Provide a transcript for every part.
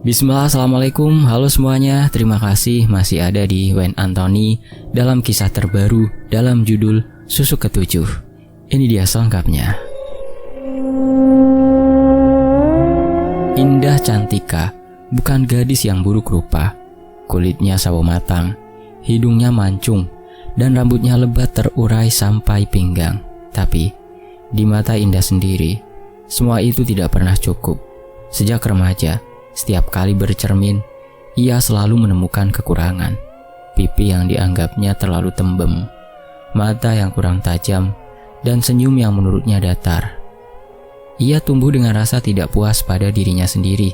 Bismillah, assalamualaikum, halo semuanya. Terima kasih masih ada di Wayne Anthony dalam kisah terbaru dalam judul Susuk Ketujuh. Ini dia selengkapnya. Indah Cantika bukan gadis yang buruk rupa. Kulitnya sawo matang, hidungnya mancung, dan rambutnya lebat terurai sampai pinggang. Tapi di mata Indah sendiri, semua itu tidak pernah cukup. Sejak remaja, setiap kali bercermin, ia selalu menemukan kekurangan. Pipi yang dianggapnya terlalu tembem, mata yang kurang tajam, dan senyum yang menurutnya datar. Ia tumbuh dengan rasa tidak puas pada dirinya sendiri,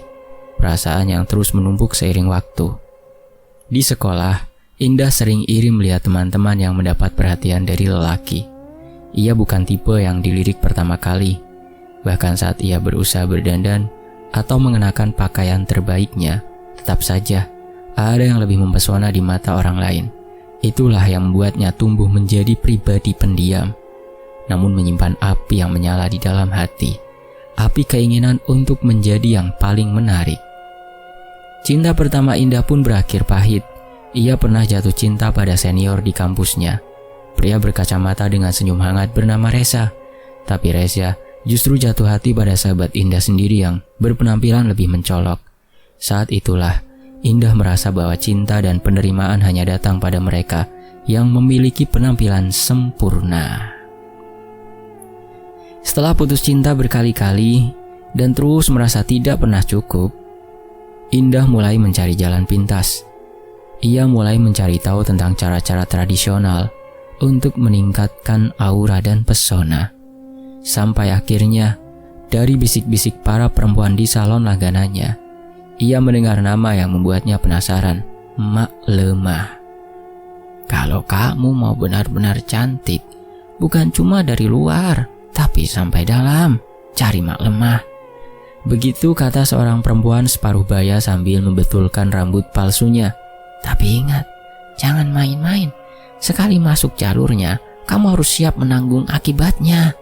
perasaan yang terus menumpuk seiring waktu. Di sekolah, Indah sering iri melihat teman-teman yang mendapat perhatian dari lelaki. Ia bukan tipe yang dilirik pertama kali. Bahkan saat ia berusaha berdandan atau mengenakan pakaian terbaiknya, tetap saja ada yang lebih mempesona di mata orang lain. Itulah yang membuatnya tumbuh menjadi pribadi pendiam, namun menyimpan api yang menyala di dalam hati, api keinginan untuk menjadi yang paling menarik. Cinta pertama Indah pun berakhir pahit. Ia pernah jatuh cinta pada senior di kampusnya, pria berkacamata dengan senyum hangat bernama Reza. Tapi Reza justru jatuh hati pada sahabat Indah sendiri yang berpenampilan lebih mencolok. Saat itulah Indah merasa bahwa cinta dan penerimaan hanya datang pada mereka yang memiliki penampilan sempurna. Setelah putus cinta berkali-kali dan terus merasa tidak pernah cukup, Indah mulai mencari jalan pintas. Ia mulai mencari tahu tentang cara-cara tradisional untuk meningkatkan aura dan pesona. Sampai akhirnya, dari bisik-bisik para perempuan di salon langganannya, ia mendengar nama yang membuatnya penasaran, Mak Lemah. Kalau kamu mau benar-benar cantik, bukan cuma dari luar, tapi sampai dalam, cari Mak Lemah. Begitu kata seorang perempuan separuh baya sambil membetulkan rambut palsunya. Tapi ingat, jangan main-main. Sekali masuk jalurnya, kamu harus siap menanggung akibatnya.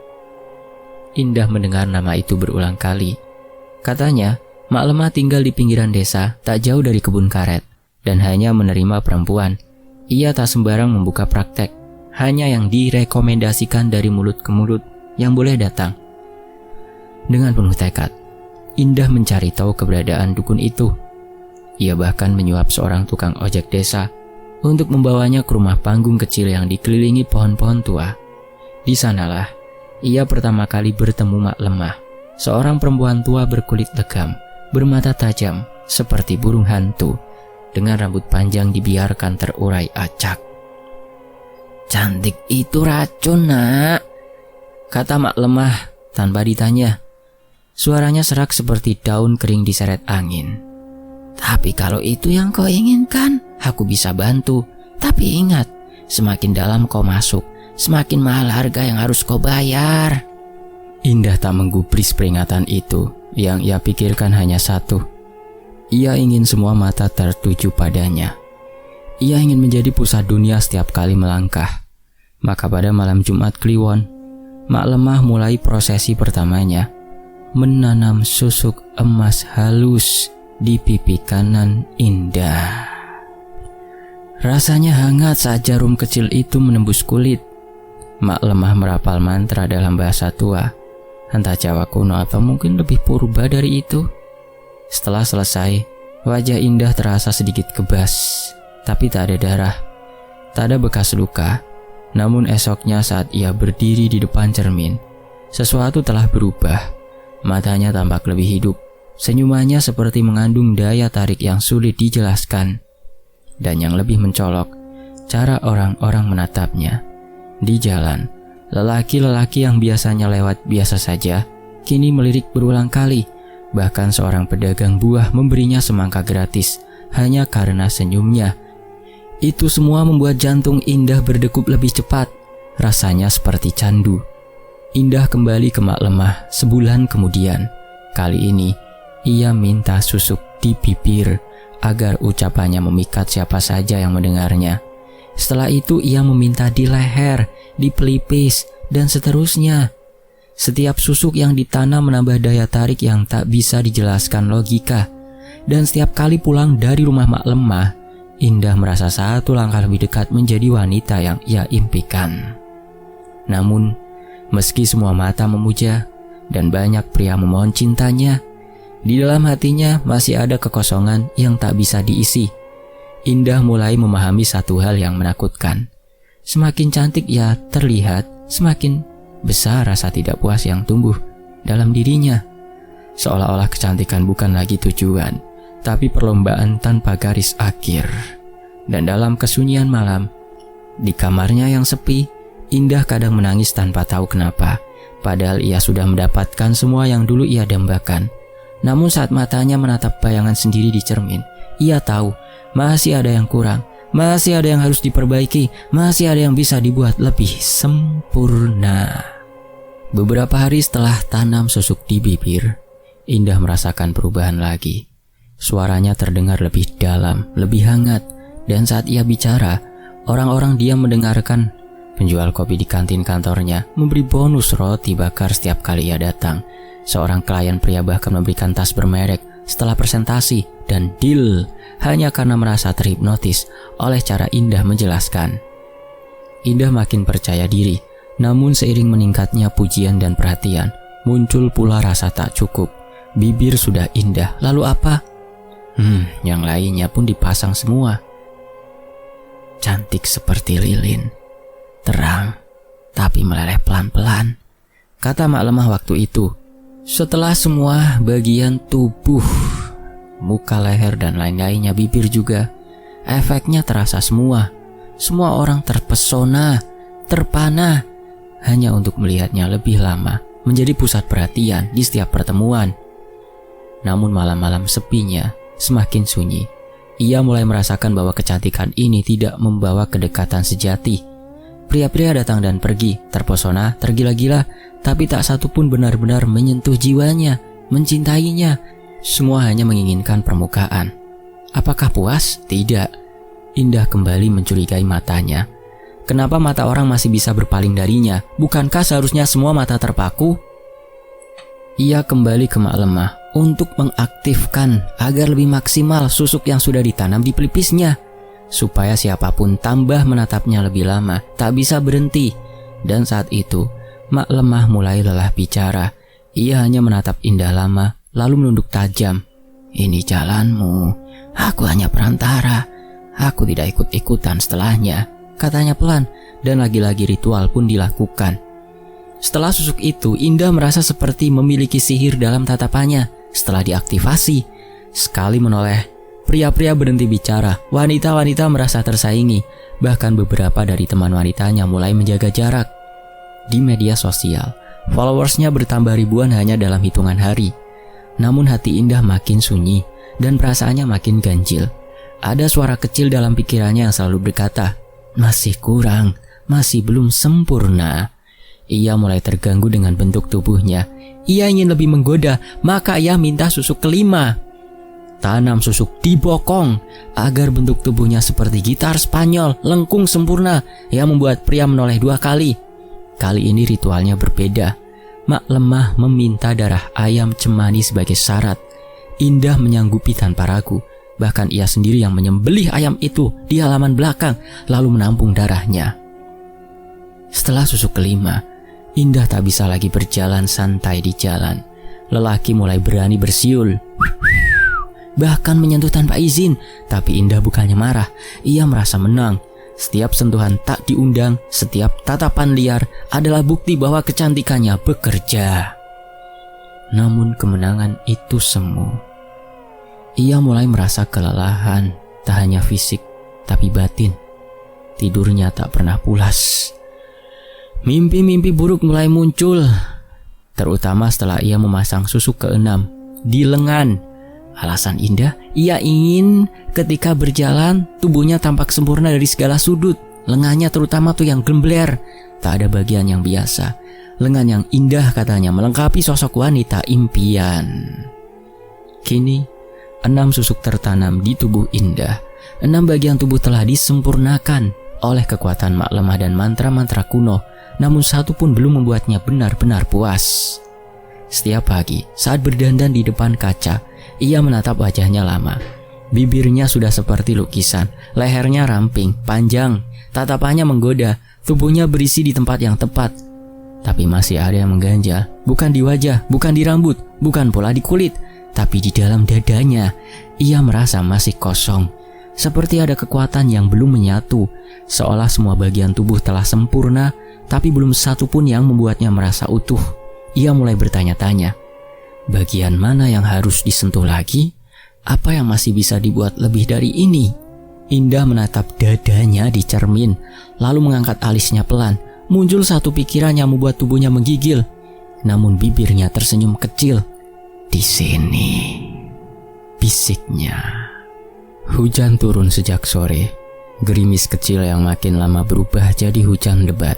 Indah mendengar nama itu berulang kali. Katanya, Mak Lemah tinggal di pinggiran desa, tak jauh dari kebun karet, dan hanya menerima perempuan. Ia tak sembarang membuka praktek, hanya yang direkomendasikan dari mulut ke mulut yang boleh datang. Dengan penuh tekad, Indah mencari tahu keberadaan dukun itu. Ia bahkan menyuap seorang tukang ojek desa untuk membawanya ke rumah panggung kecil yang dikelilingi pohon-pohon tua. Di sanalah ia pertama kali bertemu Mak Lemah, seorang perempuan tua berkulit legam, bermata tajam seperti burung hantu, dengan rambut panjang dibiarkan terurai acak. "Cantik itu racun, Nak," kata Mak Lemah tanpa ditanya. Suaranya serak seperti daun kering diseret angin. "Tapi kalau itu yang kau inginkan, aku bisa bantu. Tapi ingat, semakin dalam kau masuk, semakin mahal harga yang harus kau bayar." Indah tak menggubris peringatan itu. Yang ia pikirkan hanya satu. Ia ingin semua mata tertuju padanya. Ia ingin menjadi pusat dunia setiap kali melangkah. Maka pada malam Jumat Kliwon, Mak Lemah mulai prosesi pertamanya, menanam susuk emas halus di pipi kanan Indah. Rasanya hangat saat jarum kecil itu menembus kulit. Mak Lemah merapal mantra dalam bahasa tua, entah Jawa kuno atau mungkin lebih purba dari itu. Setelah selesai, wajah Indah terasa sedikit kebas, tapi tak ada darah, tak ada bekas luka. Namun esoknya saat ia berdiri di depan cermin, sesuatu telah berubah. Matanya tampak lebih hidup, senyumannya seperti mengandung daya tarik yang sulit dijelaskan. Dan yang lebih mencolok, cara orang-orang menatapnya. Di jalan, lelaki-lelaki yang biasanya lewat biasa saja, kini melirik berulang kali. Bahkan seorang pedagang buah memberinya semangka gratis, hanya karena senyumnya. Itu semua membuat jantung Indah berdegup lebih cepat. Rasanya seperti candu. Indah kembali ke Mak Lemah sebulan kemudian. Kali ini, ia minta susuk di bibir agar ucapannya memikat siapa saja yang mendengarnya. Setelah itu ia meminta di leher, di pelipis, dan seterusnya. Setiap susuk yang ditanam menambah daya tarik yang tak bisa dijelaskan logika. Dan setiap kali pulang dari rumah Mak Lemah, Indah merasa satu langkah lebih dekat menjadi wanita yang ia impikan. Namun, meski semua mata memuja dan banyak pria memohon cintanya, di dalam hatinya masih ada kekosongan yang tak bisa diisi. Indah mulai memahami satu hal yang menakutkan. Semakin cantik ia terlihat, semakin besar rasa tidak puas yang tumbuh dalam dirinya. Seolah-olah kecantikan bukan lagi tujuan, tapi perlombaan tanpa garis akhir. Dan dalam kesunyian malam, di kamarnya yang sepi, Indah kadang menangis tanpa tahu kenapa. Padahal ia sudah mendapatkan semua yang dulu ia dambakan. Namun saat matanya menatap bayangan sendiri di cermin, ia tahu masih ada yang kurang, masih ada yang harus diperbaiki, masih ada yang bisa dibuat lebih sempurna. Beberapa hari setelah tanam susuk di bibir, Indah merasakan perubahan lagi. Suaranya terdengar lebih dalam, lebih hangat, dan saat ia bicara, orang-orang diam mendengarkan. Penjual kopi di kantin kantornya memberi bonus roti bakar setiap kali ia datang. Seorang klien pria bahkan memberikan tas bermerek setelah presentasi dan deal hanya karena merasa terhipnotis oleh cara Indah menjelaskan. Indah makin percaya diri, namun seiring meningkatnya pujian dan perhatian, muncul pula rasa tak cukup. Bibir sudah indah, lalu apa? Yang lainnya pun dipasang semua. Cantik seperti lilin, terang, tapi meleleh pelan-pelan, kata Mak Lemah waktu itu. Setelah semua bagian tubuh, muka, leher, dan lain-lainnya, bibir juga, efeknya terasa semua. Semua orang terpesona, terpana, hanya untuk melihatnya lebih lama, menjadi pusat perhatian di setiap pertemuan. Namun malam-malam sepinya semakin sunyi. Ia mulai merasakan bahwa kecantikan ini tidak membawa kedekatan sejati. Pria-pria datang dan pergi, terpesona, tergila-gila, tapi tak satu pun benar-benar menyentuh jiwanya, mencintainya. Semua hanya menginginkan permukaan. Apakah puas? Tidak. Indah kembali mencurigai matanya. Kenapa mata orang masih bisa berpaling darinya? Bukankah seharusnya semua mata terpaku? Ia kembali ke Mak Lemah untuk mengaktifkan agar lebih maksimal susuk yang sudah ditanam di pelipisnya, supaya siapapun tambah menatapnya lebih lama, tak bisa berhenti. Dan saat itu Mak Lemah mulai lelah bicara. Ia hanya menatap Indah lama, lalu menunduk tajam. Ini jalanmu, aku hanya perantara, aku tidak ikut-ikutan setelahnya, katanya pelan, dan lagi-lagi ritual pun dilakukan. Setelah susuk itu, Indah merasa seperti memiliki sihir dalam tatapannya. Setelah diaktifasi, sekali menoleh, pria-pria berhenti bicara, wanita-wanita merasa tersaingi, bahkan beberapa dari teman wanitanya mulai menjaga jarak. Di media sosial, followersnya bertambah ribuan hanya dalam hitungan hari. Namun hati Indah makin sunyi dan perasaannya makin ganjil. Ada suara kecil dalam pikirannya yang selalu berkata, masih kurang, masih belum sempurna. Ia mulai terganggu dengan bentuk tubuhnya. Ia ingin lebih menggoda, maka ia minta susuk kelima. Tanam susuk di bokong agar bentuk tubuhnya seperti gitar Spanyol, lengkung sempurna, yang membuat pria menoleh 2 kali. Kali ini ritualnya berbeda. Mak Lemah meminta darah ayam cemani sebagai syarat. Indah menyanggupi tanpa ragu. Bahkan ia sendiri yang menyembelih ayam itu di halaman belakang, lalu menampung darahnya. Setelah susuk kelima, Indah tak bisa lagi berjalan santai di jalan. Lelaki mulai berani bersiul, bahkan menyentuh tanpa izin. Tapi Indah bukannya marah, ia merasa menang. Setiap sentuhan tak diundang, setiap tatapan liar adalah bukti bahwa kecantikannya bekerja. Namun kemenangan itu semu. Ia mulai merasa kelelahan, tak hanya fisik, tapi batin. Tidurnya tak pernah pulas. Mimpi-mimpi buruk mulai muncul, terutama setelah ia memasang susuk ke-6 di lengan. Alasan Indah, ia ingin ketika berjalan tubuhnya tampak sempurna dari segala sudut. Lengannya terutama tuh yang gembler, tak ada bagian yang biasa. Lengan yang indah katanya melengkapi sosok wanita impian. Kini 6 susuk tertanam di tubuh Indah. 6 bagian tubuh telah disempurnakan oleh kekuatan Mak Lemah dan mantra-mantra kuno. Namun satu pun belum membuatnya benar-benar puas. Setiap pagi saat berdandan di depan kaca, Ia menatap wajahnya lama. Bibirnya sudah seperti lukisan, lehernya ramping, panjang, tatapannya menggoda, tubuhnya berisi di tempat yang tepat. Tapi masih ada yang mengganjal, bukan di wajah, bukan di rambut, bukan pula di kulit, tapi di dalam dadanya. Ia merasa masih kosong, seperti ada kekuatan yang belum menyatu, seolah semua bagian tubuh telah sempurna, tapi belum satu pun yang membuatnya merasa utuh. Ia mulai bertanya-tanya, bagian mana yang harus disentuh lagi? Apa yang masih bisa dibuat lebih dari ini? Indah menatap dadanya di cermin, lalu mengangkat alisnya pelan. Muncul satu pikiran yang membuat tubuhnya menggigil, namun bibirnya tersenyum kecil. Di sini, bisiknya. Hujan turun sejak sore. Gerimis kecil yang makin lama berubah jadi hujan lebat,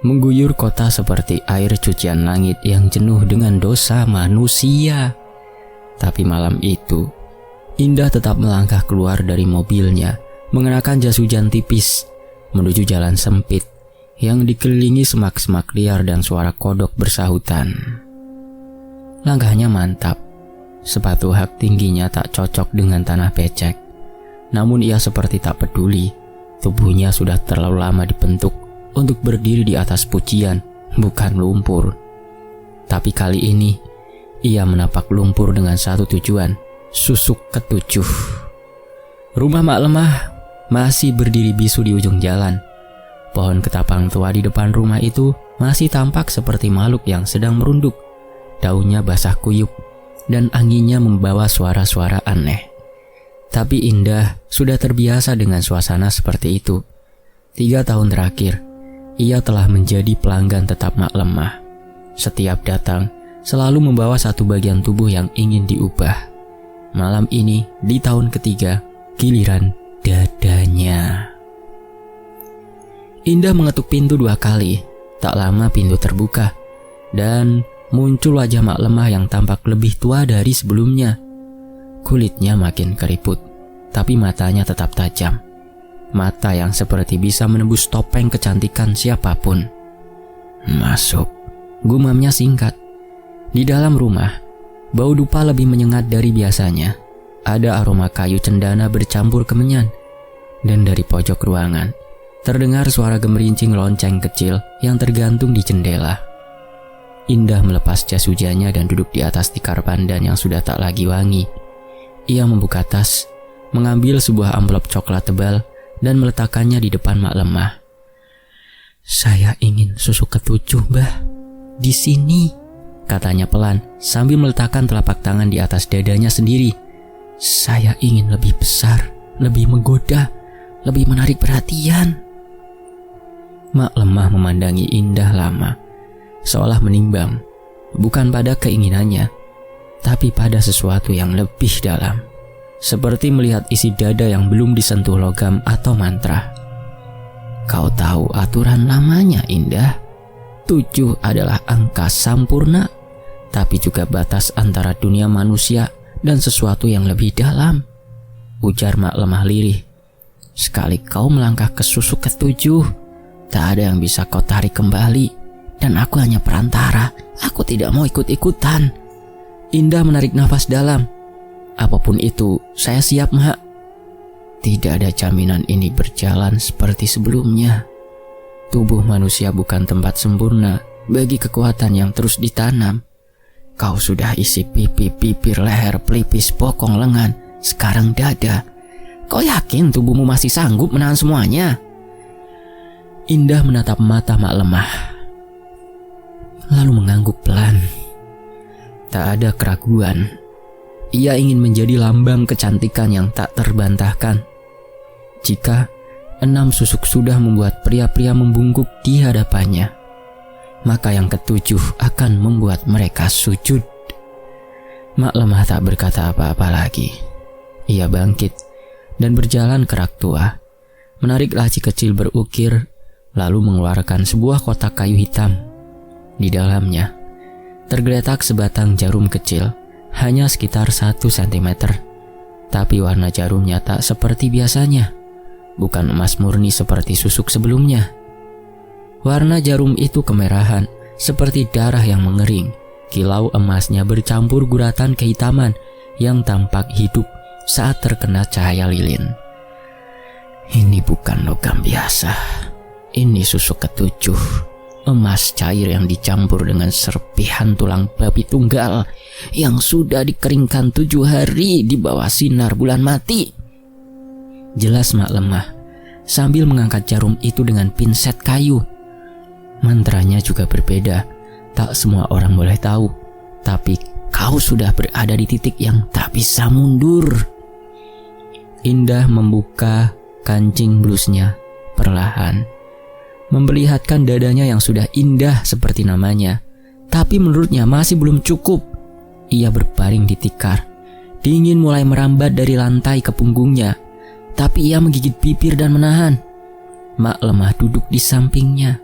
mengguyur kota seperti air cucian langit yang jenuh dengan dosa manusia. Tapi malam itu, Indah tetap melangkah keluar dari mobilnya, mengenakan jas hujan tipis, menuju jalan sempit yang dikelilingi semak-semak liar dan suara kodok bersahutan. Langkahnya mantap, sepatu hak tingginya tak cocok dengan tanah becek. Namun ia seperti tak peduli, tubuhnya sudah terlalu lama dibentuk untuk berdiri di atas pujian, bukan lumpur. Tapi kali ini, ia menapak lumpur dengan satu tujuan, susuk ketujuh. Rumah Mak Lemah masih berdiri bisu di ujung jalan. Pohon ketapang tua di depan rumah itu masih tampak seperti makhluk yang sedang merunduk. Daunnya basah kuyup dan anginnya membawa suara-suara aneh. Tapi Indah sudah terbiasa dengan suasana seperti itu. 3 tahun terakhir, ia telah menjadi pelanggan tetap Mak Lemah. Setiap datang, selalu membawa satu bagian tubuh yang ingin diubah. Malam ini, di tahun ketiga, giliran dadanya. Indah mengetuk pintu 2 kali. Tak lama pintu terbuka, dan muncul wajah Mak Lemah yang tampak lebih tua dari sebelumnya. Kulitnya makin keriput, tapi matanya tetap tajam. Mata yang seperti bisa menembus topeng kecantikan siapapun. Masuk, gumamnya singkat. Di dalam rumah, bau dupa lebih menyengat dari biasanya. Ada aroma kayu cendana bercampur kemenyan. Dan dari pojok ruangan, terdengar suara gemerincing lonceng kecil yang tergantung di jendela. Indah melepas jas hujannya dan duduk di atas tikar pandan yang sudah tak lagi wangi. Ia membuka tas, mengambil sebuah amplop coklat tebal dan meletakkannya di depan Mak Lemah. Saya ingin susu ketujuh, Mbah. Di sini, katanya pelan sambil meletakkan telapak tangan di atas dadanya sendiri. Saya ingin lebih besar, lebih menggoda, lebih menarik perhatian. Mak Lemah memandangi Indah lama, seolah menimbang, bukan pada keinginannya, tapi pada sesuatu yang lebih dalam, seperti melihat isi dada yang belum disentuh logam atau mantra. Kau tahu aturan lamanya, Indah. 7 adalah angka sampurna, tapi juga batas antara dunia manusia dan sesuatu yang lebih dalam, ujar Mak Lemah lirih. Sekali kau melangkah ke susu ke-7, tak ada yang bisa kau tarik kembali, dan aku hanya perantara. Aku tidak mau ikut-ikutan. Indah menarik nafas dalam. Apapun itu, saya siap, Mak. Tidak ada jaminan ini berjalan seperti sebelumnya. Tubuh manusia bukan tempat sempurna bagi kekuatan yang terus ditanam. Kau sudah isi pipi, bibir, leher, pelipis, bokong, lengan, sekarang dada. Kau yakin tubuhmu masih sanggup menahan semuanya? Indah menatap mata Mak Lemah, lalu mengangguk pelan. Tak ada keraguan. Ia ingin menjadi lambang kecantikan yang tak terbantahkan. Jika 6 susuk sudah membuat pria-pria membungkuk di hadapannya, maka yang ke-7 akan membuat mereka sujud. Mak Lemah tak berkata apa-apa lagi. Ia bangkit dan berjalan ke rak tua, menarik laci kecil berukir, lalu mengeluarkan sebuah kotak kayu hitam. Di dalamnya tergeletak sebatang jarum kecil, hanya sekitar 1 cm. Tapi warna jarumnya tak seperti biasanya, bukan emas murni seperti susuk sebelumnya. Warna jarum itu kemerahan, seperti darah yang mengering. Kilau emasnya bercampur guratan kehitaman yang tampak hidup saat terkena cahaya lilin. Ini bukan logam biasa. Ini susuk ketujuh, emas cair yang dicampur dengan serpihan tulang babi tunggal yang sudah dikeringkan 7 hari di bawah sinar bulan mati. Jelas Mak Lemah sambil mengangkat jarum itu dengan pinset kayu. Mantranya juga berbeda. Tak semua orang boleh tahu, tapi kau sudah berada di titik yang tak bisa mundur. Indah membuka kancing blusnya perlahan, memperlihatkan dadanya yang sudah indah seperti namanya. Tapi menurutnya masih belum cukup. Ia berbaring di tikar. Dingin mulai merambat dari lantai ke punggungnya, tapi ia menggigit bibir dan menahan. Mak Lemah duduk di sampingnya,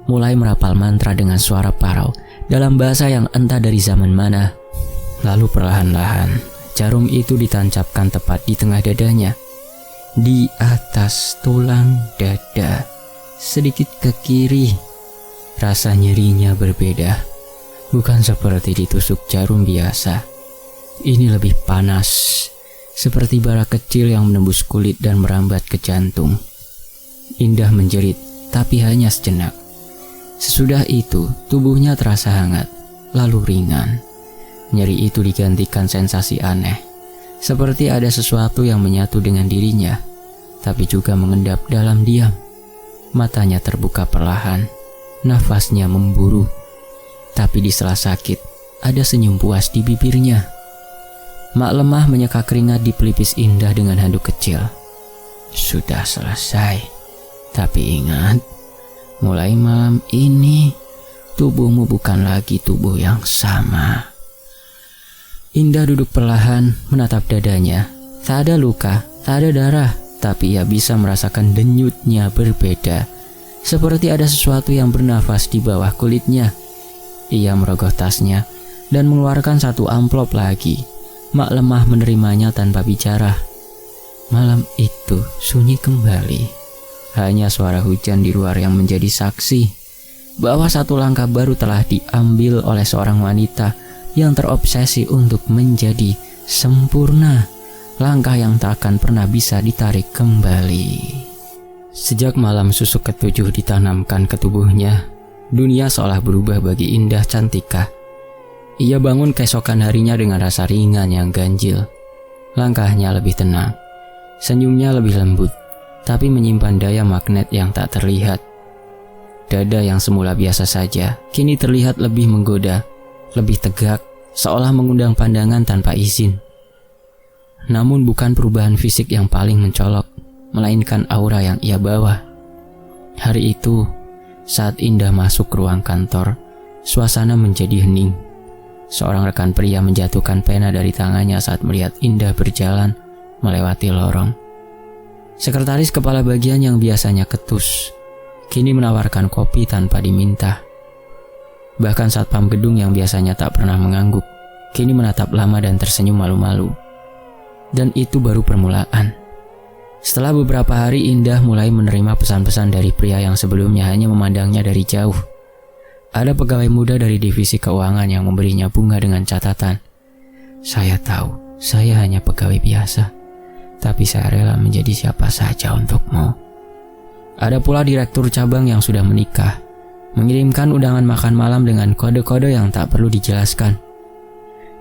mulai merapal mantra dengan suara parau dalam bahasa yang entah dari zaman mana. Lalu perlahan-lahan jarum itu ditancapkan tepat di tengah dadanya, di atas tulang dada, sedikit ke kiri. Rasa nyerinya berbeda, bukan seperti ditusuk jarum biasa. Ini lebih panas, seperti bara kecil yang menembus kulit dan merambat ke jantung. Indah menjerit, tapi hanya sejenak. Sesudah itu, tubuhnya terasa hangat, lalu ringan. Nyeri itu digantikan sensasi aneh, seperti ada sesuatu yang menyatu dengan dirinya, tapi juga mengendap dalam diam. Matanya terbuka perlahan, nafasnya memburu, tapi di sela sakit, ada senyum puas di bibirnya. Mak Lemah menyeka keringat di pelipis Indah dengan handuk kecil. Sudah selesai, tapi ingat, mulai malam ini, tubuhmu bukan lagi tubuh yang sama. Indah duduk perlahan menatap dadanya. Tak ada luka, tak ada darah, tapi ia bisa merasakan denyutnya berbeda. Seperti ada sesuatu yang bernafas di bawah kulitnya. Ia merogoh tasnya dan mengeluarkan satu amplop lagi. Mak Lemah menerimanya tanpa bicara. Malam itu sunyi kembali. Hanya suara hujan di luar yang menjadi saksi bahwa satu langkah baru telah diambil oleh seorang wanita yang terobsesi untuk menjadi sempurna. Langkah yang tak akan pernah bisa ditarik kembali. Sejak malam susuk ketujuh ditanamkan ke tubuhnya, dunia seolah berubah bagi Indah Cantika. Ia bangun keesokan harinya dengan rasa ringan yang ganjil. Langkahnya lebih tenang, senyumnya lebih lembut, tapi menyimpan daya magnet yang tak terlihat. Dada yang semula biasa saja, kini terlihat lebih menggoda, lebih tegak, seolah mengundang pandangan tanpa izin. Namun bukan perubahan fisik yang paling mencolok, melainkan aura yang ia bawa. Hari itu, saat Indah masuk ke ruang kantor, suasana menjadi hening. Seorang rekan pria menjatuhkan pena dari tangannya saat melihat Indah berjalan melewati lorong. Sekretaris kepala bagian yang biasanya ketus, kini menawarkan kopi tanpa diminta. Bahkan satpam gedung yang biasanya tak pernah mengangguk, kini menatap lama dan tersenyum malu-malu. Dan itu baru permulaan. Setelah beberapa hari, Indah mulai menerima pesan-pesan dari pria yang sebelumnya hanya memandangnya dari jauh. Ada pegawai muda dari divisi keuangan yang memberinya bunga dengan catatan, "Saya tahu, saya hanya pegawai biasa, tapi saya rela menjadi siapa saja untukmu." Ada pula direktur cabang yang sudah menikah, mengirimkan undangan makan malam dengan kode-kode yang tak perlu dijelaskan.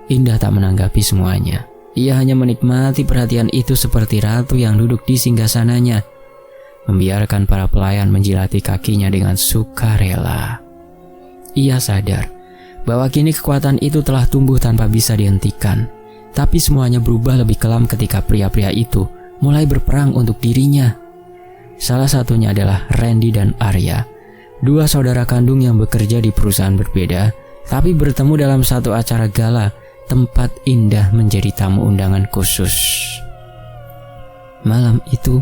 Indah tak menanggapi semuanya. Ia hanya menikmati perhatian itu seperti ratu yang duduk di singgasananya, membiarkan para pelayan menjilati kakinya dengan sukarela. Ia sadar bahwa kini kekuatan itu telah tumbuh tanpa bisa dihentikan. Tapi semuanya berubah lebih kelam ketika pria-pria itu mulai berperang untuk dirinya. Salah satunya adalah Randy dan Arya, dua saudara kandung yang bekerja di perusahaan berbeda, tapi bertemu dalam satu acara gala tempat Indah menjadi tamu undangan khusus. Malam itu,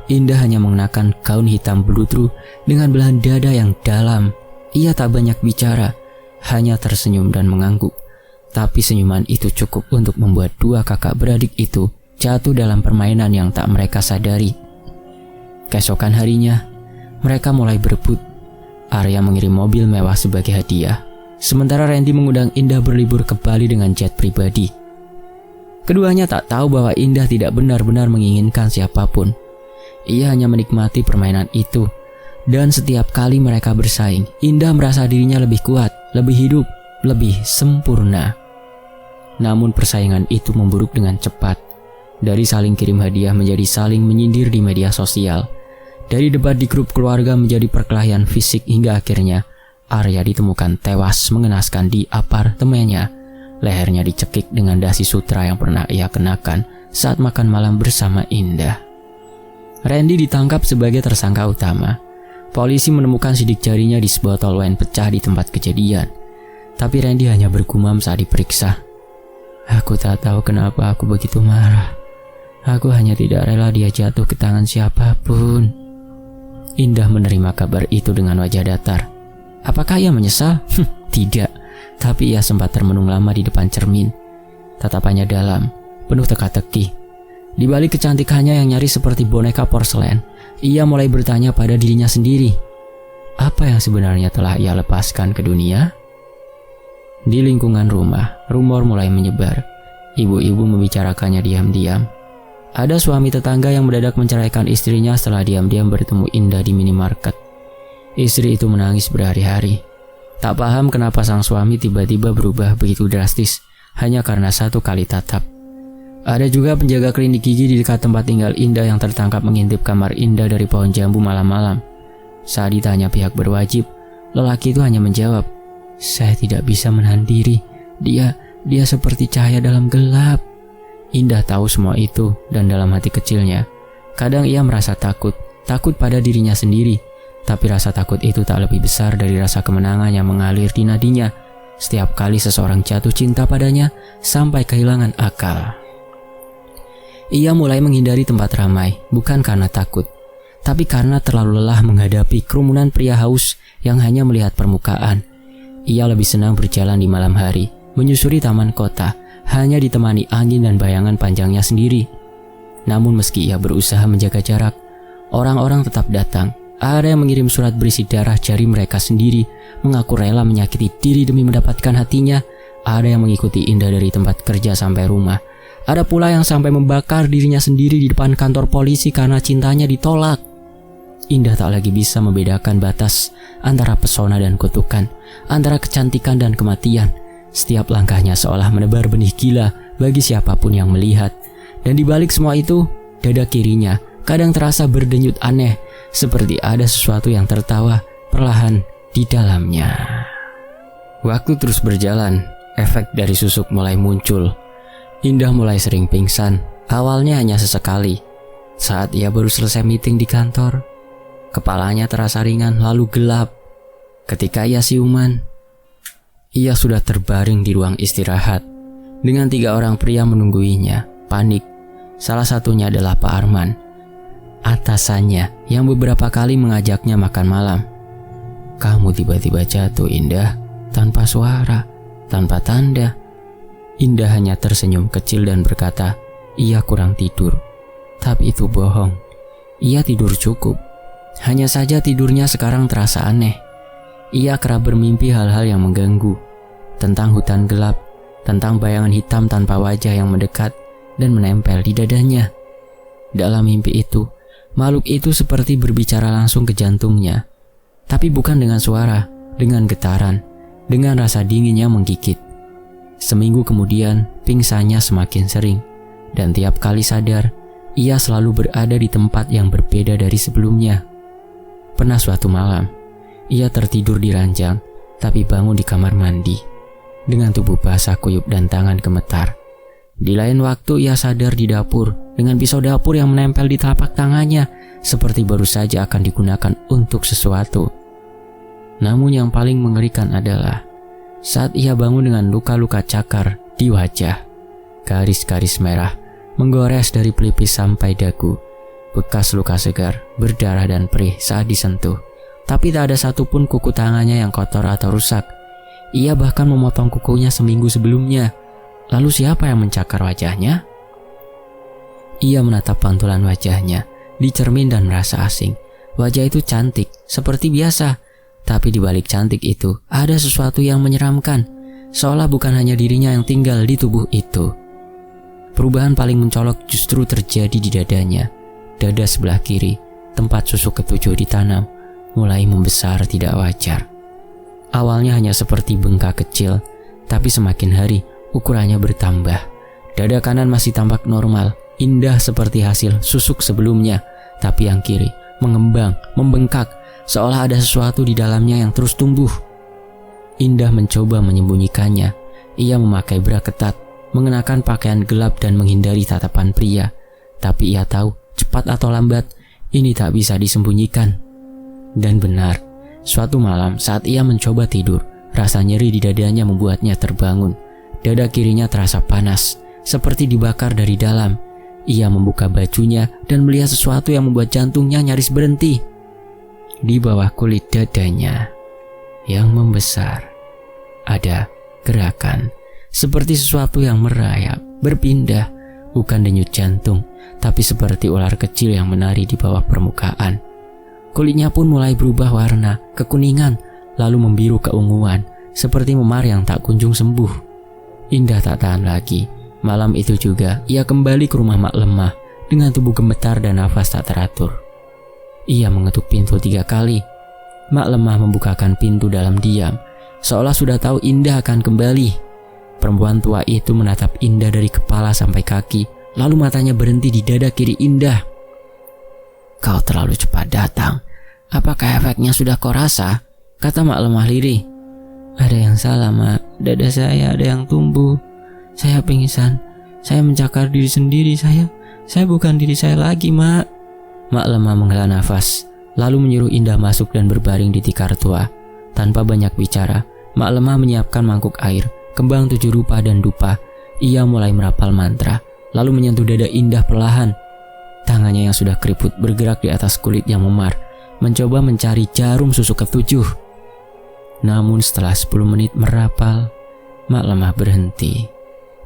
Indah hanya mengenakan gaun hitam bludru dengan belahan dada yang dalam. Ia tak banyak bicara, hanya tersenyum dan mengangguk. Tapi senyuman itu cukup untuk membuat dua kakak beradik itu jatuh dalam permainan yang tak mereka sadari. Keesokan harinya, mereka mulai berebut. Arya mengirim mobil mewah sebagai hadiah, sementara Randy mengundang Indah berlibur ke Bali dengan jet pribadi. Keduanya tak tahu bahwa Indah tidak benar-benar menginginkan siapapun. Ia hanya menikmati permainan itu. Dan setiap kali mereka bersaing, Indah merasa dirinya lebih kuat, lebih hidup, lebih sempurna. Namun persaingan itu memburuk dengan cepat. Dari saling kirim hadiah menjadi saling menyindir di media sosial. Dari debat di grup keluarga menjadi perkelahian fisik hingga akhirnya Arya ditemukan tewas mengenaskan di apartemennya. Lehernya dicekik dengan dasi sutra yang pernah ia kenakan saat makan malam bersama Indah. Randy ditangkap sebagai tersangka utama. Polisi menemukan sidik jarinya di sebotol wine pecah di tempat kejadian. Tapi Randy hanya bergumam saat diperiksa. Aku tak tahu kenapa aku begitu marah. Aku hanya tidak rela dia jatuh ke tangan siapapun. Indah menerima kabar itu dengan wajah datar. Apakah ia menyesal? Tidak. Tapi ia sempat termenung lama di depan cermin. Tatapannya dalam, penuh teka-teki. Di balik kecantikannya yang nyaris seperti boneka porselen, ia mulai bertanya pada dirinya sendiri. Apa yang sebenarnya telah ia lepaskan ke dunia? Di lingkungan rumah, rumor mulai menyebar. Ibu-ibu membicarakannya diam-diam. Ada suami tetangga yang mendadak menceraikan istrinya setelah diam-diam bertemu Indah di minimarket. Istri itu menangis berhari-hari. Tak paham kenapa sang suami tiba-tiba berubah begitu drastis hanya karena satu kali tatap. Ada juga penjaga klinik gigi di dekat tempat tinggal Indah yang tertangkap mengintip kamar Indah dari pohon jambu malam-malam. Saat ditanya pihak berwajib, lelaki itu hanya menjawab, "Saya tidak bisa menahan diri. Dia seperti cahaya dalam gelap." Indah tahu semua itu dan dalam hati kecilnya, kadang ia merasa takut pada dirinya sendiri. Tapi rasa takut itu tak lebih besar dari rasa kemenangan yang mengalir di nadinya setiap kali seseorang jatuh cinta padanya sampai kehilangan akal. Ia mulai menghindari tempat ramai, bukan karena takut, tapi karena terlalu lelah menghadapi kerumunan pria haus yang hanya melihat permukaan. Ia lebih senang berjalan di malam hari, menyusuri taman kota, hanya ditemani angin dan bayangan panjangnya sendiri. Namun meski ia berusaha menjaga jarak, orang-orang tetap datang. Ada yang mengirim surat berisi darah jari mereka sendiri, mengaku rela menyakiti diri demi mendapatkan hatinya. Ada yang mengikuti Indah dari tempat kerja sampai rumah. Ada pula yang sampai membakar dirinya sendiri di depan kantor polisi karena cintanya ditolak. Indah tak lagi bisa membedakan batas antara pesona dan kutukan, antara kecantikan dan kematian. Setiap langkahnya seolah menebar benih gila bagi siapapun yang melihat. Dan di balik semua itu, dada kirinya kadang terasa berdenyut aneh, seperti ada sesuatu yang tertawa perlahan di dalamnya. Waktu terus berjalan, efek dari susuk mulai muncul. Indah mulai sering pingsan, awalnya hanya sesekali. Saat ia baru selesai meeting di kantor, kepalanya terasa ringan lalu gelap. Ketika ia siuman, ia sudah terbaring di ruang istirahat dengan 3 orang pria menungguinya. Panik. Salah satunya adalah Pak Arman, atasannya yang beberapa kali mengajaknya makan malam. Kamu tiba-tiba jatuh, Indah, tanpa suara, tanpa tanda. Indah hanya tersenyum kecil dan berkata, ia kurang tidur. Tapi itu bohong. Ia tidur cukup. Hanya saja tidurnya sekarang terasa aneh. Ia kerap bermimpi hal-hal yang mengganggu, tentang hutan gelap, tentang bayangan hitam tanpa wajah yang mendekat dan menempel di dadanya. Dalam mimpi itu, makhluk itu seperti berbicara langsung ke jantungnya, tapi bukan dengan suara, dengan getaran, dengan rasa dinginnya menggigit. Seminggu kemudian, pingsannya semakin sering, dan tiap kali sadar, ia selalu berada di tempat yang berbeda dari sebelumnya. Pernah suatu malam, ia tertidur di ranjang, tapi bangun di kamar mandi, dengan tubuh basah kuyup dan tangan gemetar. Di lain waktu ia sadar di dapur, dengan pisau dapur yang menempel di telapak tangannya, seperti baru saja akan digunakan untuk sesuatu. Namun yang paling mengerikan adalah saat ia bangun dengan luka-luka cakar di wajah. Garis-garis merah menggores dari pelipis sampai dagu. Bekas luka segar, berdarah dan perih saat disentuh. Tapi tak ada satupun kuku tangannya yang kotor atau rusak. Ia bahkan memotong kukunya seminggu sebelumnya. Lalu siapa yang mencakar wajahnya? Ia menatap pantulan wajahnya di cermin dan merasa asing. Wajah itu cantik, seperti biasa. Tapi di balik cantik itu, ada sesuatu yang menyeramkan. Seolah bukan hanya dirinya yang tinggal di tubuh itu. Perubahan paling mencolok justru terjadi di dadanya. Dada sebelah kiri, tempat susuk ketujuh ditanam, mulai membesar tidak wajar. Awalnya hanya seperti bengkak kecil, tapi semakin hari ukurannya bertambah. Dada kanan masih tampak normal, indah seperti hasil susuk sebelumnya, tapi yang kiri mengembang, membengkak, seolah ada sesuatu di dalamnya yang terus tumbuh. Indah mencoba menyembunyikannya. Ia memakai bra ketat, mengenakan pakaian gelap dan menghindari tatapan pria. Tapi ia tahu, cepat atau lambat, ini tak bisa disembunyikan. Dan benar, suatu malam saat ia mencoba tidur, rasa nyeri di dadanya membuatnya terbangun. Dada kirinya terasa panas, seperti dibakar dari dalam. Ia membuka bajunya dan melihat sesuatu yang membuat jantungnya nyaris berhenti. Di bawah kulit dadanya yang membesar, ada gerakan, seperti sesuatu yang merayap, berpindah, bukan denyut jantung, tapi seperti ular kecil yang menari di bawah permukaan. Kulitnya pun mulai berubah warna, kekuningan, lalu membiru keunguan, seperti memar yang tak kunjung sembuh. Indah tak tahan lagi. Malam itu juga, ia kembali ke rumah Mak Lemah, dengan tubuh gemetar dan nafas tak teratur. Ia mengetuk pintu 3 kali. Mak Lemah membukakan pintu dalam diam, seolah sudah tahu Indah akan kembali. Perempuan tua itu menatap Indah dari kepala sampai kaki, lalu matanya berhenti di dada kiri Indah. "Kau terlalu cepat datang. Apakah efeknya sudah kau rasa?" kata Mak Lemah lirih. "Ada yang salah, Mak. Dada saya ada yang tumbuh. Saya pingsan. Saya mencakar diri sendiri. Saya bukan diri saya lagi, Mak." Mak Lemah menghela nafas, lalu menyuruh Indah masuk dan berbaring di tikar tua. Tanpa banyak bicara, Mak Lemah menyiapkan mangkuk air, kembang 7 rupa dan dupa. Ia mulai merapal mantra, lalu menyentuh dada Indah perlahan. Tangannya yang sudah keriput bergerak di atas kulit yang memar, mencoba mencari jarum susuk ketujuh. Namun setelah 10 menit merapal, Mak Lemah berhenti.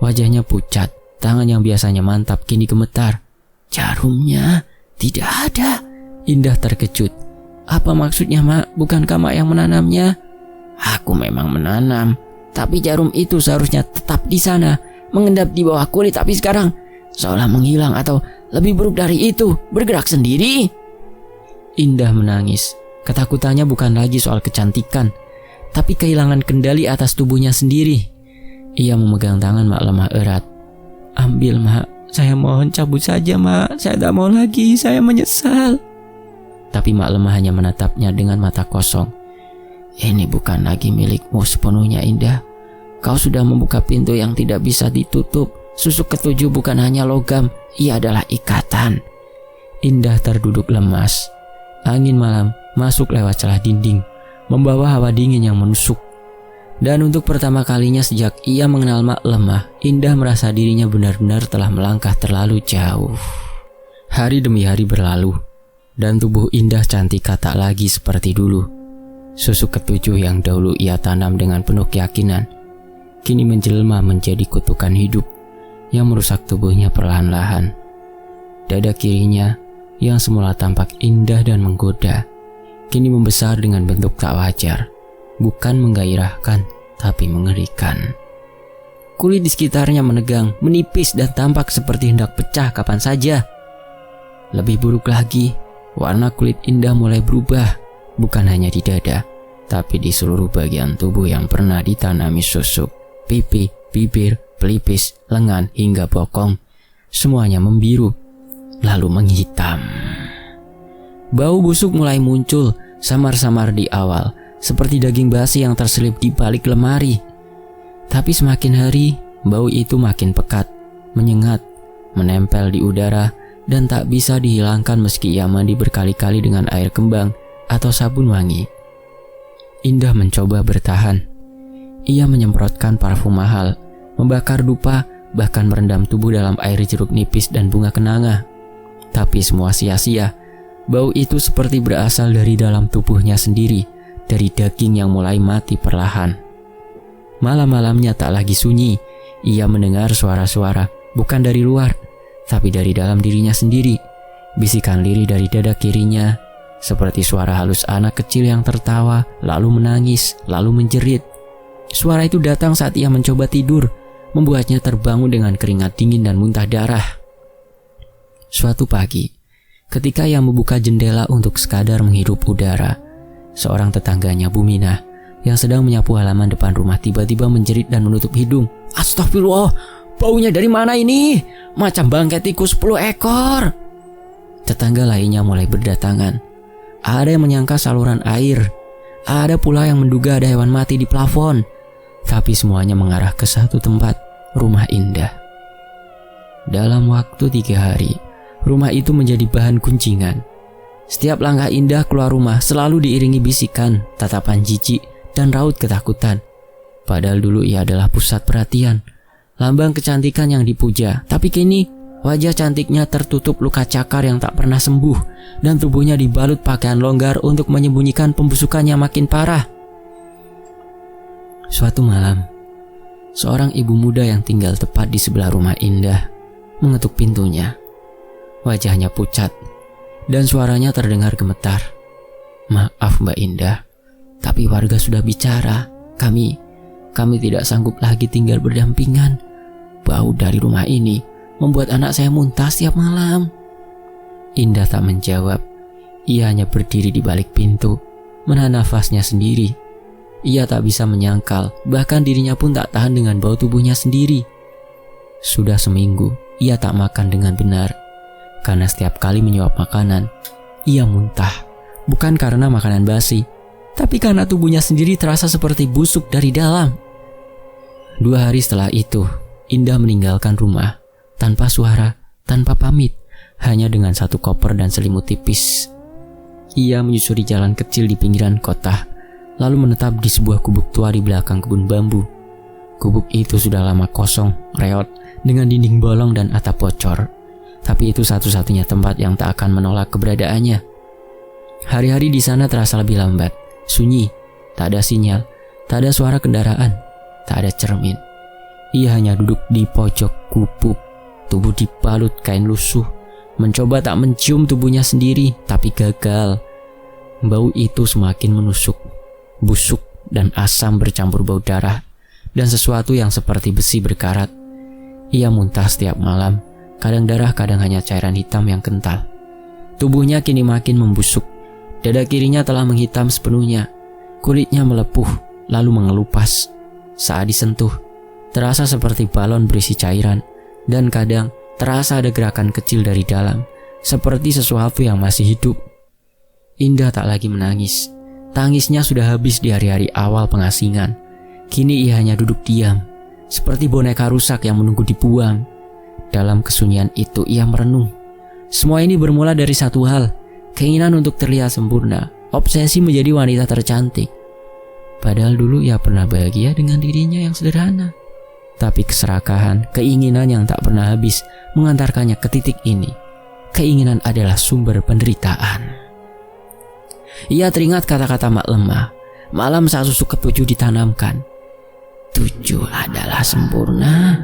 Wajahnya pucat, tangan yang biasanya mantap kini gemetar. "Jarumnya tidak ada." Indah terkejut. "Apa maksudnya, Mak? Bukankah Mak yang menanamnya?" "Aku memang menanam, tapi jarum itu seharusnya tetap di sana, mengendap di bawah kulit, tapi sekarang seolah menghilang atau lebih buruk dari itu, bergerak sendiri." Indah menangis. Ketakutannya bukan lagi soal kecantikan, tapi kehilangan kendali atas tubuhnya sendiri. Ia memegang tangan Mak Lemah erat. "Ambil, Mak. Saya mohon cabut saja, Mak. Saya tak mau lagi. Saya menyesal." Tapi Mak Lemah hanya menatapnya dengan mata kosong. "Ini bukan lagi milikmu sepenuhnya, Indah. Kau sudah membuka pintu yang tidak bisa ditutup. Susuk ketujuh bukan hanya logam, ia adalah ikatan." Indah terduduk lemas. Angin malam masuk lewat celah dinding, membawa hawa dingin yang menusuk. Dan untuk pertama kalinya sejak ia mengenal Mak Lemah, Indah merasa dirinya benar-benar telah melangkah terlalu jauh. Hari demi hari berlalu, dan tubuh Indah Cantika tak lagi seperti dulu. Susuk ketujuh yang dahulu ia tanam dengan penuh keyakinan, kini menjelma menjadi kutukan hidup yang merusak tubuhnya perlahan-lahan. Dada kirinya yang semula tampak indah dan menggoda, kini membesar dengan bentuk tak wajar. Bukan menggairahkan, tapi mengerikan. Kulit di sekitarnya menegang, menipis dan tampak seperti hendak pecah kapan saja. Lebih buruk lagi, warna kulit Indah mulai berubah, bukan hanya di dada, tapi di seluruh bagian tubuh yang pernah ditanami susuk. Pipi, bibir, pelipis, lengan hingga bokong, semuanya membiru, lalu menghitam. Bau busuk mulai muncul, samar-samar di awal, seperti daging basi yang terselip di balik lemari. Tapi semakin hari, bau itu makin pekat, menyengat, menempel di udara, dan tak bisa dihilangkan meski ia mandi berkali-kali dengan air kembang atau sabun wangi. Indah mencoba bertahan. Ia menyemprotkan parfum mahal, membakar dupa, bahkan merendam tubuh dalam air jeruk nipis dan bunga kenanga. Tapi semua sia-sia. Bau itu seperti berasal dari dalam tubuhnya sendiri, dari daging yang mulai mati perlahan. Malam-malamnya tak lagi sunyi. Ia mendengar suara-suara, bukan dari luar, tapi dari dalam dirinya sendiri. Bisikan lirih dari dada kirinya, seperti suara halus anak kecil yang tertawa, lalu menangis, lalu menjerit. Suara itu datang saat ia mencoba tidur, membuatnya terbangun dengan keringat dingin dan muntah darah. Suatu pagi, ketika ia membuka jendela untuk sekadar menghirup udara, seorang tetangganya, Buminah, yang sedang menyapu halaman depan rumah tiba-tiba menjerit dan menutup hidung. "Astagfirullah, baunya dari mana ini? Macam bangkai tikus 10 ekor." Tetangga lainnya mulai berdatangan. Ada yang menyangka saluran air, ada pula yang menduga ada hewan mati di plafon. Tapi semuanya mengarah ke satu tempat, rumah Indah. Dalam waktu 3 hari, rumah itu menjadi bahan gunjingan. Setiap langkah Indah keluar rumah selalu diiringi bisikan, tatapan jijik, dan raut ketakutan. Padahal dulu ia adalah pusat perhatian, lambang kecantikan yang dipuja. Tapi kini wajah cantiknya tertutup luka cakar yang tak pernah sembuh, dan tubuhnya dibalut pakaian longgar untuk menyembunyikan pembusukannya makin parah. Suatu malam, seorang ibu muda yang tinggal tepat di sebelah rumah Indah mengetuk pintunya. Wajahnya pucat dan suaranya terdengar gemetar. "Maaf Mbak Indah, tapi warga sudah bicara. Kami tidak sanggup lagi tinggal berdampingan. Bau dari rumah ini membuat anak saya muntah setiap malam." Indah tak menjawab. Ia hanya berdiri di balik pintu, menahan nafasnya sendiri. Ia tak bisa menyangkal, bahkan dirinya pun tak tahan dengan bau tubuhnya sendiri. Sudah seminggu, ia tak makan dengan benar. Karena setiap kali menyuap makanan, ia muntah. Bukan karena makanan basi, tapi karena tubuhnya sendiri terasa seperti busuk dari dalam. 2 hari setelah itu, Indah meninggalkan rumah. Tanpa suara, tanpa pamit, hanya dengan satu koper dan selimut tipis. Ia menyusuri jalan kecil di pinggiran kota, lalu menetap di sebuah gubuk tua di belakang kebun bambu. Gubuk itu sudah lama kosong, reot, dengan dinding bolong dan atap bocor. Tapi itu satu-satunya tempat yang tak akan menolak keberadaannya. Hari-hari di sana terasa lebih lambat, sunyi, tak ada sinyal, tak ada suara kendaraan, tak ada cermin. Ia hanya duduk di pojok gubuk, tubuh dibalut kain lusuh, mencoba tak mencium tubuhnya sendiri, tapi gagal. Bau itu semakin menusuk, busuk dan asam bercampur bau darah, dan sesuatu yang seperti besi berkarat. Ia muntah setiap malam, kadang darah, kadang hanya cairan hitam yang kental. Tubuhnya kini makin membusuk, dada kirinya telah menghitam sepenuhnya, kulitnya melepuh lalu mengelupas. Saat disentuh, terasa seperti balon berisi cairan, dan kadang terasa ada gerakan kecil dari dalam, seperti sesuatu yang masih hidup. Indah tak lagi menangis. Tangisnya sudah habis di hari-hari awal pengasingan. Kini ia hanya duduk diam, seperti boneka rusak yang menunggu dibuang. Dalam kesunyian itu ia merenung. Semua ini bermula dari satu hal, keinginan untuk terlihat sempurna, obsesi menjadi wanita tercantik. Padahal dulu ia pernah bahagia dengan dirinya yang sederhana. Tapi keserakahan, keinginan yang tak pernah habis mengantarkannya ke titik ini. Keinginan adalah sumber penderitaan. Ia teringat kata-kata mak lemah, malam saat susuk ke-7 ditanamkan. 7 adalah sempurna,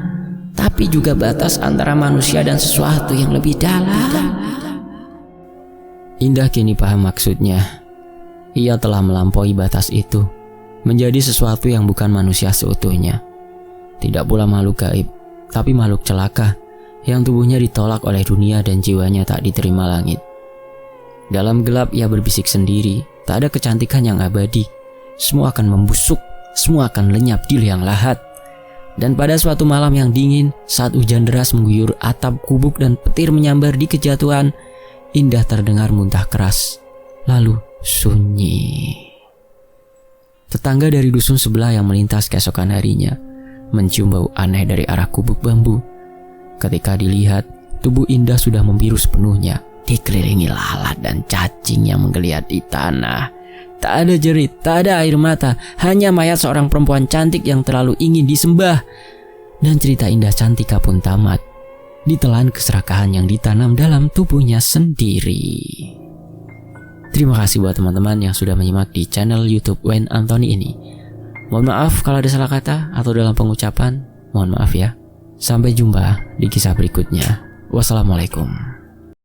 tapi juga batas antara manusia dan sesuatu yang lebih dalam. Indah kini paham maksudnya. Ia telah melampaui batas itu, menjadi sesuatu yang bukan manusia seutuhnya. Tidak pula makhluk gaib, tapi makhluk celaka yang tubuhnya ditolak oleh dunia dan jiwanya tak diterima langit. Dalam gelap ia berbisik sendiri, tak ada kecantikan yang abadi. Semua akan membusuk, semua akan lenyap di liang lahat. Dan pada suatu malam yang dingin, saat hujan deras mengguyur atap gubuk dan petir menyambar di kejatuhan, Indah terdengar muntah keras, lalu sunyi. Tetangga dari dusun sebelah yang melintas keesokan harinya mencium bau aneh dari arah gubuk bambu. Ketika dilihat, tubuh Indah sudah membiru sepenuhnya, dikelilingi lalat dan cacing yang menggeliat di tanah. Tak ada jerit, tak ada air mata, hanya mayat seorang perempuan cantik yang terlalu ingin disembah. Dan cerita Indah Cantika pun tamat, ditelan keserakahan yang ditanam dalam tubuhnya sendiri. Terima kasih buat teman-teman yang sudah menyimak di channel YouTube Wayne Anthony ini. Mohon maaf kalau ada salah kata atau dalam pengucapan, mohon maaf ya. Sampai jumpa di kisah berikutnya. Wassalamualaikum.